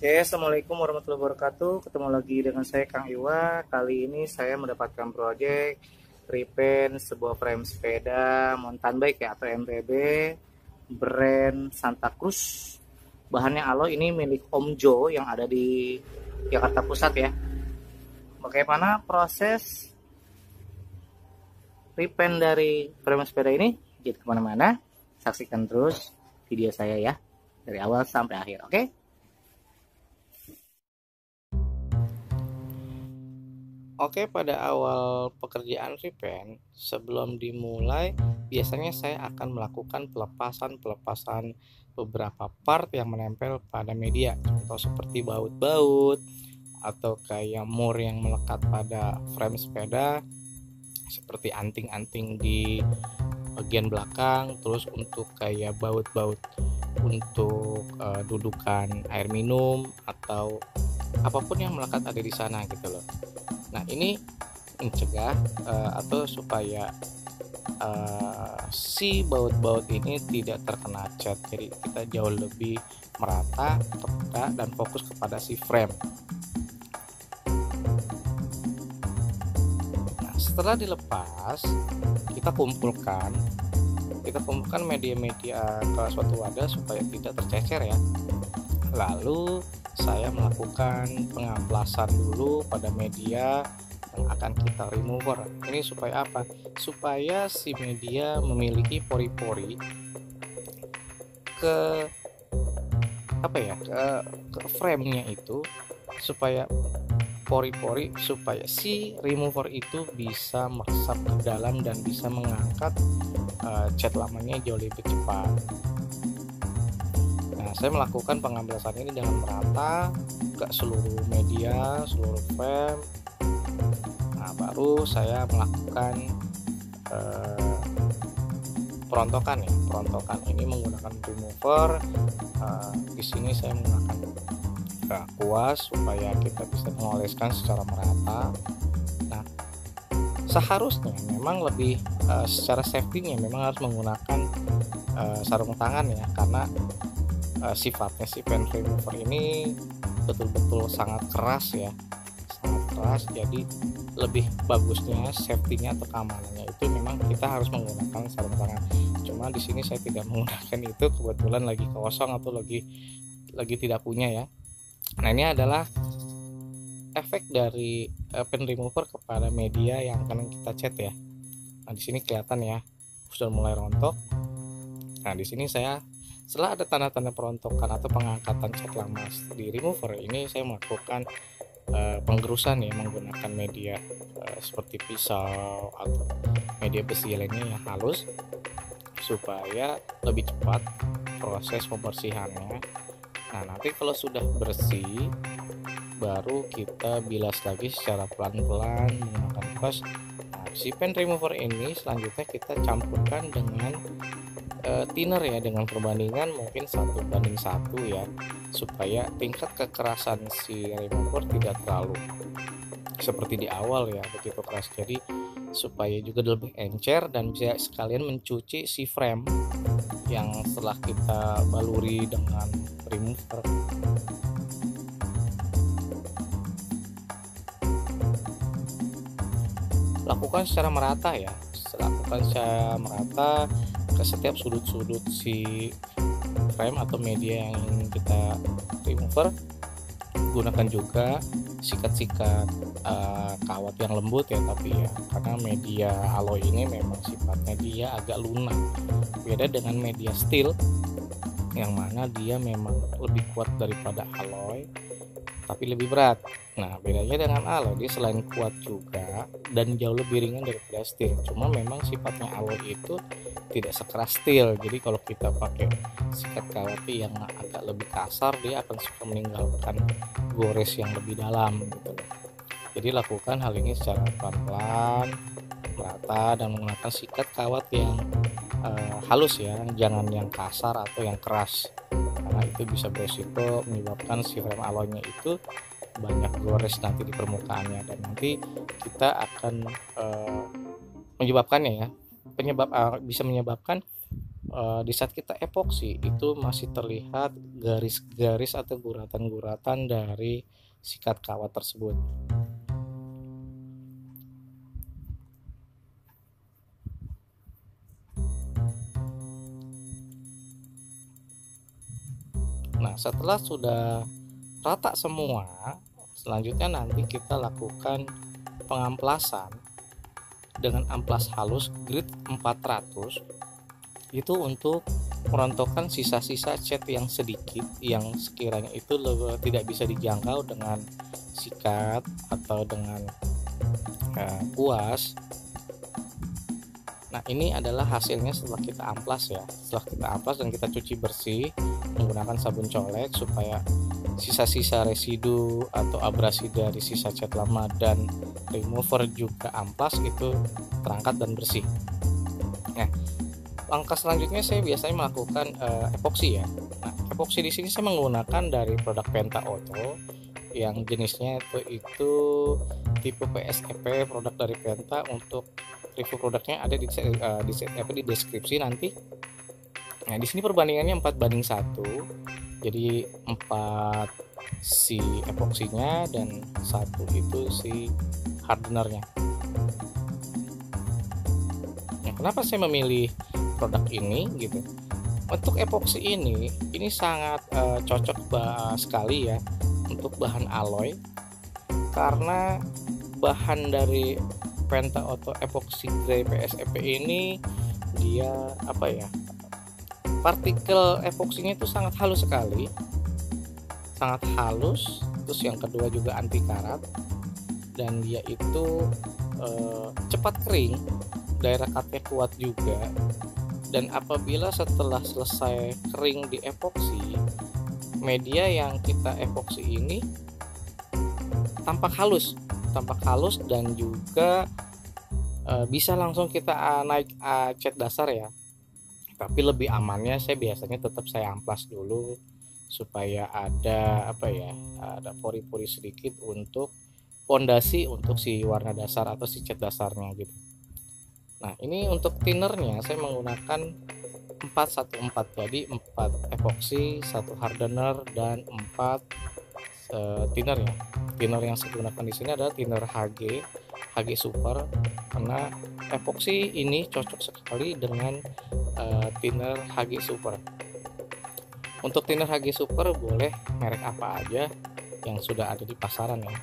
Oke, assalamualaikum warahmatullahi wabarakatuh. Ketemu lagi dengan saya Kang Iwa. Kali ini saya mendapatkan proyek repaint sebuah frame sepeda mountain bike ya, atau MTB brand Santa Cruz. Bahannya alloy, ini milik Om Jo yang ada di Jakarta Pusat ya. Bagaimana proses repaint dari frame sepeda ini? Jangan kemana-mana, saksikan terus video saya ya, dari awal sampai akhir, oke? Oke, pada awal pekerjaan repaint, sebelum dimulai, biasanya saya akan melakukan pelepasan beberapa part yang menempel pada media, contoh seperti baut-baut atau kayak mur yang melekat pada frame sepeda, seperti anting-anting di bagian belakang, terus untuk kayak baut-baut untuk dudukan air minum atau apapun yang melekat ada di sana gitu loh. Nah, ini mencegah atau supaya si baut-baut ini tidak terkena cat, jadi kita jauh lebih merata, terbuka, dan fokus kepada si frame. Nah, setelah dilepas, kita kumpulkan media-media ke suatu wadah supaya tidak tercecer ya. Lalu saya melakukan pengamplasan dulu pada media yang akan kita remover. Ini supaya apa? Supaya si media memiliki pori-pori ke frame-nya itu, supaya pori-pori, supaya si remover itu bisa meresap ke dalam dan bisa mengangkat cat lamanya jauh lebih cepat. Saya melakukan pengamplasan ini dengan merata ke seluruh media, seluruh frame. Nah, baru saya melakukan perontokan ya. Perontokan ini menggunakan remover. Di sini saya menggunakan kuas supaya kita bisa mengoleskan secara merata. Nah, seharusnya memang lebih secara safety-nya memang harus menggunakan sarung tangan ya, karena sifatnya si pen remover ini betul-betul sangat keras ya, sangat keras. Jadi lebih bagusnya safety-nya atau keamanannya itu memang kita harus menggunakan sarung tangan. Cuma di sini saya tidak menggunakan itu, kebetulan lagi kosong atau lagi tidak punya ya. Nah, ini adalah efek dari pen remover kepada media yang akan kita cat ya. Nah, di sini kelihatan ya sudah mulai rontok. Nah, di sini setelah ada tanda-tanda perontokan atau pengangkatan cat lama di remover ini, saya melakukan penggerusan ya menggunakan media seperti pisau atau media besi lainnya yang halus supaya lebih cepat proses pembersihannya. Nah, nanti kalau sudah bersih baru kita bilas lagi secara pelan-pelan menggunakan kuas. Nah, si pen remover ini selanjutnya kita campurkan dengan thinner ya, dengan perbandingan mungkin 1:1 ya, supaya tingkat kekerasan si remover tidak terlalu seperti di awal ya begitu keras. Jadi supaya juga lebih encer dan bisa sekalian mencuci si frame yang setelah kita baluri dengan remover. Lakukan secara merata ya, ke setiap sudut-sudut si frame atau media yang ingin kita remover. Gunakan juga sikat-sikat kawat yang lembut ya, tapi ya karena media alloy ini memang sifatnya dia agak lunak, beda dengan media steel yang mana dia memang lebih kuat daripada alloy tapi lebih berat. Nah, bedanya dengan alloy, dia selain kuat juga dan jauh lebih ringan daripada steel. Cuma memang sifatnya alloy itu tidak sekeras steel. Jadi kalau kita pakai sikat kawat yang agak lebih kasar, dia akan suka meninggalkan gores yang lebih dalam gitu. Jadi lakukan hal ini secara pelan-pelan, merata, dan menggunakan sikat kawat yang halus ya, jangan yang kasar atau yang keras, karena itu bisa beresiko menyebabkan si frame alloynya itu banyak gores nanti di permukaannya, dan nanti kita akan bisa menyebabkan di saat kita epoksi itu masih terlihat garis-garis atau guratan-guratan dari sikat kawat tersebut. Nah, setelah sudah rata semua, selanjutnya nanti kita lakukan pengamplasan dengan amplas halus grit 400 itu untuk merontokkan sisa-sisa cat yang sedikit yang sekiranya itu tidak bisa dijangkau dengan sikat atau dengan kuas. Nah, ini adalah hasilnya setelah kita amplas ya. Setelah kita amplas dan kita cuci bersih menggunakan sabun colek supaya sisa-sisa residu atau abrasi dari sisa cat lama dan remover juga amplas itu terangkat dan bersih. Nah, langkah selanjutnya saya biasanya melakukan epoksi ya. Nah, epoksi di sini saya menggunakan dari produk Penta Auto yang jenisnya itu tipe PSEP, produk dari Penta. Untuk review produknya ada di deskripsi nanti. Nah, di sini perbandingannya 4:1. Jadi 4 si epoksinya dan 1 itu si hardenernya. Nah, kenapa saya memilih produk ini gitu? Untuk epoksi ini sangat cocok sekali ya untuk bahan alloy, karena bahan dari Penta Auto Epoxy Grey PSEP ini dia partikel epoksinya itu sangat halus sekali, sangat halus. Terus yang kedua juga anti karat, dan dia itu cepat kering, daya rekatnya kuat juga. Dan apabila setelah selesai kering di epoksi, media yang kita epoksi ini tampak halus dan juga bisa langsung kita naik cat dasar ya. Tapi lebih amannya saya biasanya tetap saya amplas dulu supaya ada ada pori-pori sedikit untuk pondasi untuk si warna dasar atau si cat dasarnya gitu. Nah, ini untuk thinnernya saya menggunakan 414, jadi 4 epoksi, 1 hardener dan 4 thinner ya. Thinner yang saya gunakan di sini adalah thinner HG Super, karena epoksi ini cocok sekali dengan thinner HG Super. Untuk thinner HG Super boleh merek apa aja yang sudah ada di pasaran ya.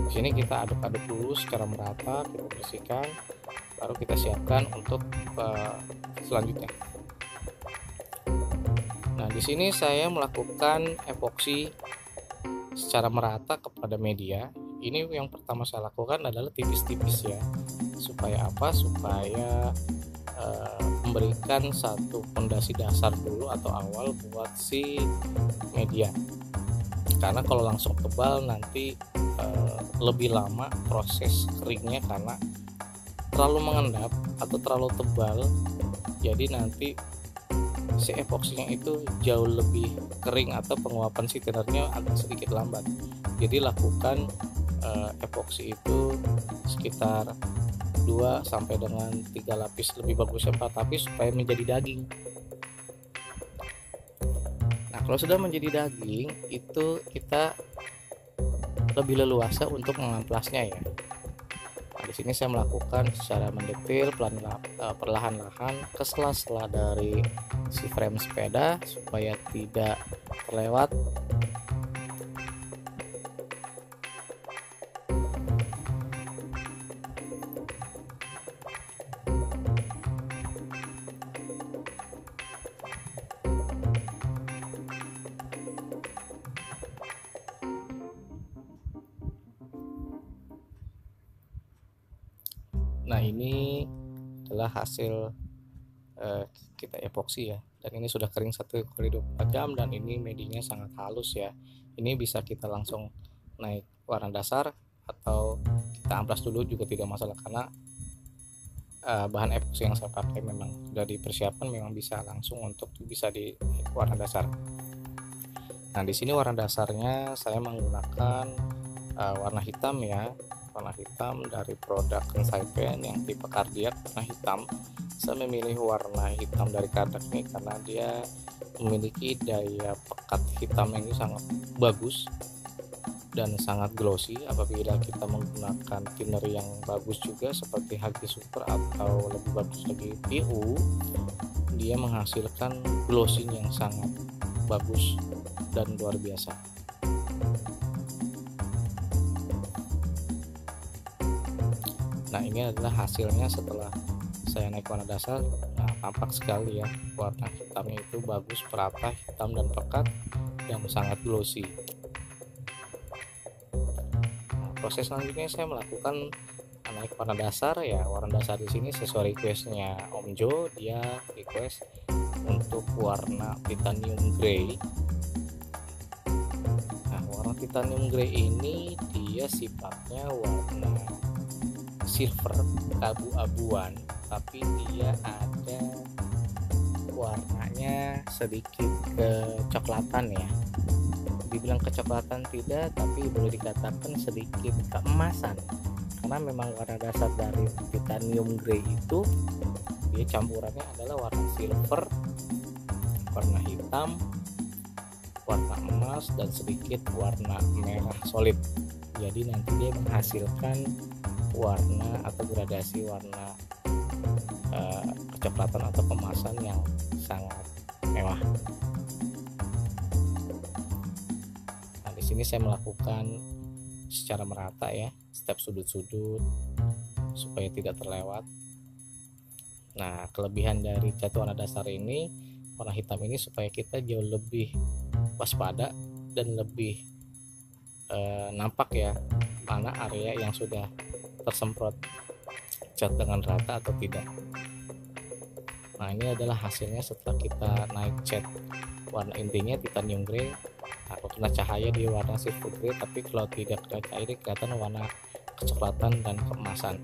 Di sini kita aduk-aduk dulu secara merata, kita bersihkan, baru kita siapkan untuk selanjutnya. Nah, di sini saya melakukan epoksi secara merata kepada media. Ini yang pertama saya lakukan adalah tipis-tipis ya. Supaya apa? Supaya memberikan satu fondasi dasar dulu atau awal buat si media. Karena kalau langsung tebal nanti lebih lama proses keringnya karena terlalu mengendap atau terlalu tebal. Jadi nanti si epoksinya itu jauh lebih kering atau penguapan si thinnernya agak sedikit lambat. Jadi lakukan epoksi itu sekitar 2 sampai dengan 3 lapis, lebih bagus 4 lapis supaya menjadi daging. Nah, kalau sudah menjadi daging itu kita lebih leluasa untuk mengamplasnya ya. Nah, di sini saya melakukan secara mendetil, perlahan-lahan ke sela-sela dari si frame sepeda supaya tidak terlewat. Nah, ini adalah hasil kita epoksi ya, dan ini sudah kering 1x24 jam dan ini medianya sangat halus ya. Ini bisa kita langsung naik warna dasar atau kita amplas dulu juga tidak masalah, karena bahan epoksi yang saya pakai memang sudah dipersiapkan, memang bisa langsung untuk bisa di warna dasar. Nah, di sini warna dasarnya saya menggunakan warna hitam ya, warna hitam dari produk Kansai Pen yang tipe kardiak warna hitam. Saya memilih warna hitam dari kardiak ini karena dia memiliki daya pekat hitam ini sangat bagus dan sangat glossy. Apabila kita menggunakan thinner yang bagus juga seperti Hagi Super atau lebih bagus lagi PU, dia menghasilkan glossy yang sangat bagus dan luar biasa. Nah, ini adalah hasilnya setelah saya naik warna dasar. Nah, tampak sekali ya, warna hitamnya itu bagus, merata, hitam dan pekat yang sangat glossy. Proses selanjutnya saya melakukan naik warna dasar ya. Warna dasar di sini sesuai requestnya Om Jo, dia request untuk warna titanium grey. Nah, warna titanium grey ini dia sifatnya warna silver keabu-abuan, tapi dia ada warnanya sedikit kecoklatan ya. Dibilang kecoklatan tidak, tapi boleh dikatakan sedikit keemasan, karena memang warna dasar dari titanium grey itu dia campurannya adalah warna silver, warna hitam, warna emas, dan sedikit warna merah solid. Jadi nanti dia menghasilkan warna atau gradasi warna kecoklatan atau kemasan yang sangat mewah. Sini saya melakukan secara merata ya, setiap sudut-sudut supaya tidak terlewat. Nah, kelebihan dari cat warna dasar ini, warna hitam ini, supaya kita jauh lebih waspada dan lebih nampak ya mana area yang sudah tersemprot cat dengan rata atau tidak. Nah, ini adalah hasilnya setelah kita naik cat warna intinya titanium grey. Aku kena cahaya di warna silver grey, tapi kalau tidak kena cahaya kelihatan warna kecoklatan dan keemasan.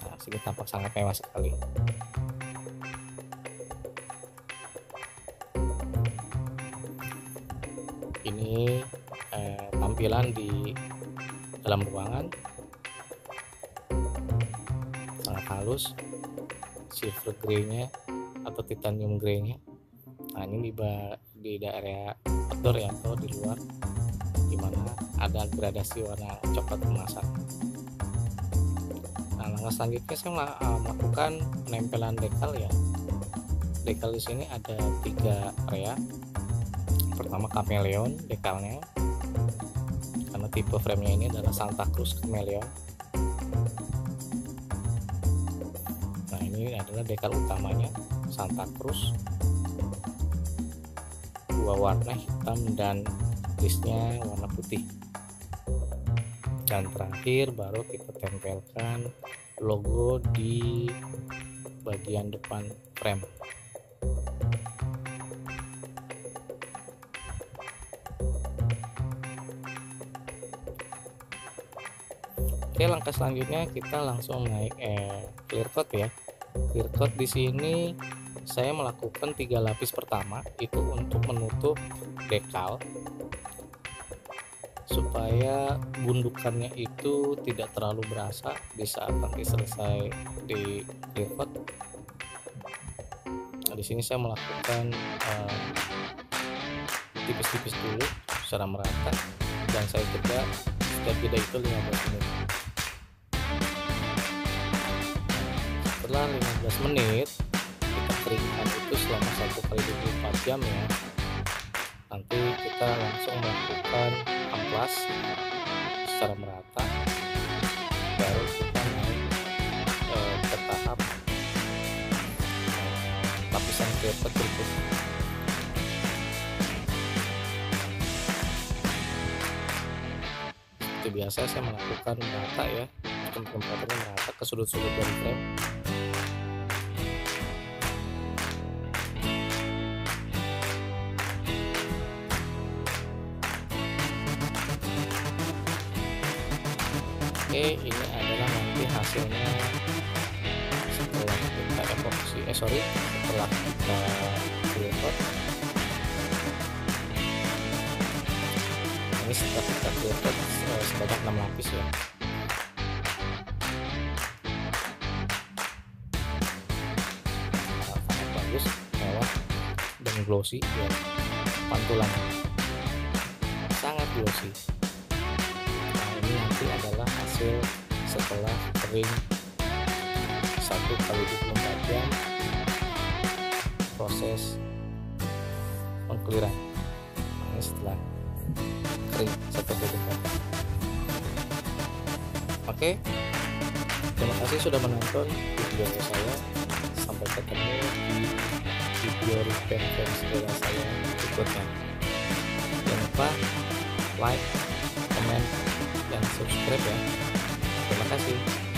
Nah, sini tampak sangat mewah sekali. Ini tampilan di dalam ruangan, sangat halus silver grey-nya atau titanium grey-nya. Nah, ini di daerah outdoor ya, atau di luar, dimana ada gradasi warna coklat kemasan. Nah, langkah selanjutnya saya melakukan penempelan dekal ya. Dekal di sini ada 3 area. Pertama chameleon dekalnya, karena tipe framenya ini adalah Santa Cruz chameleon. Nah, ini adalah dekal utamanya Santa Cruz, 2 warna hitam dan listnya warna putih. Dan terakhir baru kita tempelkan logo di bagian depan frame. Oke, langkah selanjutnya kita langsung naik clear coat ya. Clear coat di sini saya melakukan 3 lapis pertama itu untuk menutup dekal supaya gundukannya itu tidak terlalu berasa di saat nanti selesai di clear coat. Nah, di sini saya melakukan tipis-tipis dulu secara merata, dan saya jeda setiap jeda itu 15 menit. Setelah 15 menit kita keringkan itu selama 1x24 jam ya. Nanti kita langsung melakukan amplas secara merata, baru kita naik ke tahap lapisan clear coat berikutnya. Seperti biasa saya melakukan merata ya, penempatannya merata ke sudut-sudut dari frame. Oke, ini adalah nanti hasilnya setelah kita epoksi, setelah kita clear coat. Ini setelah kita clear coat sebanyak 6 lapis ya. bagus, mewah, dan glossy ya. Pantulan sangat glossy. Nah, ini nanti adalah hasil setelah kering 1 kali 24 jam proses pengkeliran. Ini setelah kering 1 kali 24 jam. Oke, terima kasih sudah menonton video saya. Sampai ketemu di video review sepeda saya berikutnya. Jangan lupa like, comment, dan subscribe ya. Terima kasih.